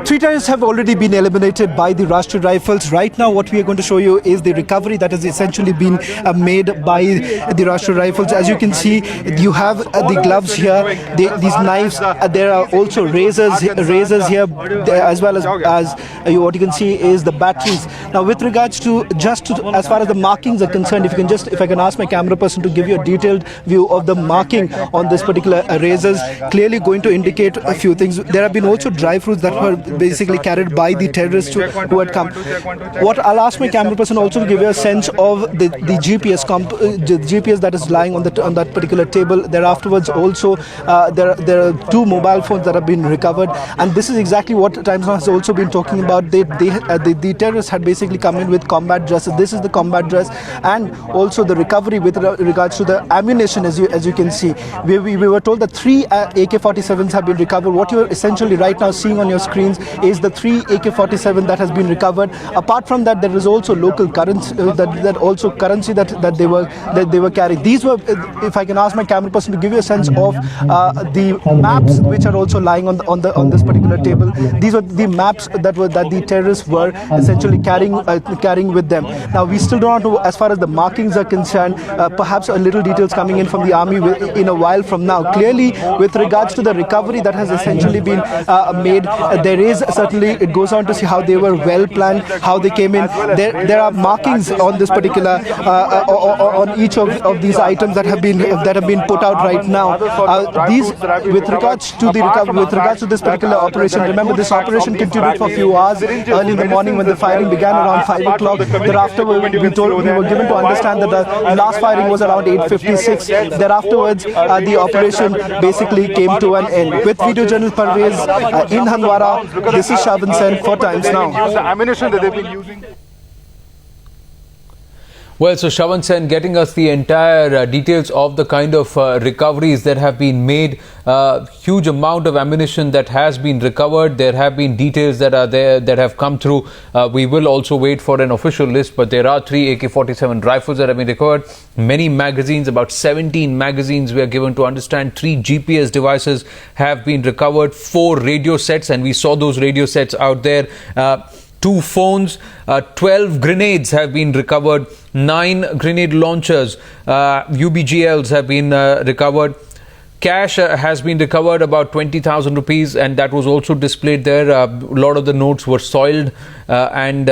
Three terrorists have already been eliminated by the Rashtriya Rifles. Right now, what we are going to show you is the recovery that has essentially been made by the Rashtriya Rifles. As you can see, you have the gloves here, these knives. There are also razors here, as well as what you can see is the batteries. Now, with regards to as far as the markings are concerned, if I can ask my camera person to give you a detailed view of the marking on this particular razors, clearly going to indicate a few things. There have been also dry fruits that were basically carried by the terrorists who had come. What I'll ask my camera person also to give you a sense of the GPS that is lying on that particular table. There afterwards also there are two mobile phones that have been recovered, and this is exactly what Times Now has also been talking about. The terrorists had basically come in with combat dresses. This is the combat dress, and also the recovery with regards to the ammunition. As you can see, we were told that 3 AK-47s have been recovered. What you're essentially right now seeing on your screens is the 3 AK-47 that has been recovered. Apart from that, there is also local currency that they were carrying. These were, if I can ask my camera person to give you a sense of the maps which are also lying on this particular table. These were the maps that the terrorists were essentially carrying with them. Now, we still don't know as far as the markings are concerned. Perhaps a little details coming in from the army in a while from now. Clearly, with regards to the recovery that has essentially been made, there is certainly, it goes on to see how they were well planned, how they came in. There are markings on this particular on each of these items that have been put out right now. These, with regards to this particular operation, remember this operation continued for a few hours early in the morning when the firing began around 5 o'clock. Thereafter, we were given to understand that the last firing was around 8:56. Thereafterwards, the operation basically came to an end. With video journalist Parvez in Handwara, this is Shravan Sen for Times Now. The ammunition that they've been using. Well, so Shravan Sen getting us the entire details of the kind of recoveries that have been made. Huge amount of ammunition that has been recovered. There have been details that are there that have come through. We will also wait for an official list, but there are 3 AK-47 rifles that have been recovered. Many magazines, about 17 magazines we are given to understand. 3 GPS devices have been recovered. 4 radio sets, and we saw those radio sets out there. 2 phones, 12 grenades have been recovered, 9 grenade launchers, UBGLs have been recovered. Cash has been recovered, about 20,000 rupees, and that was also displayed there. A lot of the notes were soiled, and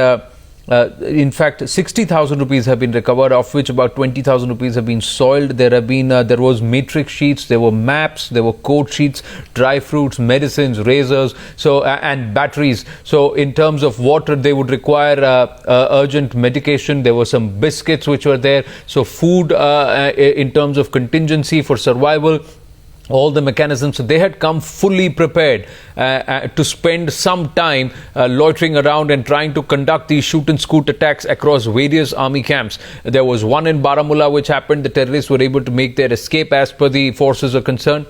in fact, 60,000 rupees have been recovered, of which about 20,000 rupees have been soiled. There was matrix sheets, there were maps, there were code sheets, dry fruits, medicines, razors, and batteries. So, in terms of what they would require, urgent medication, there were some biscuits which were there. So, food in terms of contingency for survival. All the mechanisms, so they had come fully prepared to spend some time loitering around and trying to conduct these shoot and scoot attacks across various army camps. There was one in Baramulla which happened. The terrorists were able to make their escape as per the forces are concerned.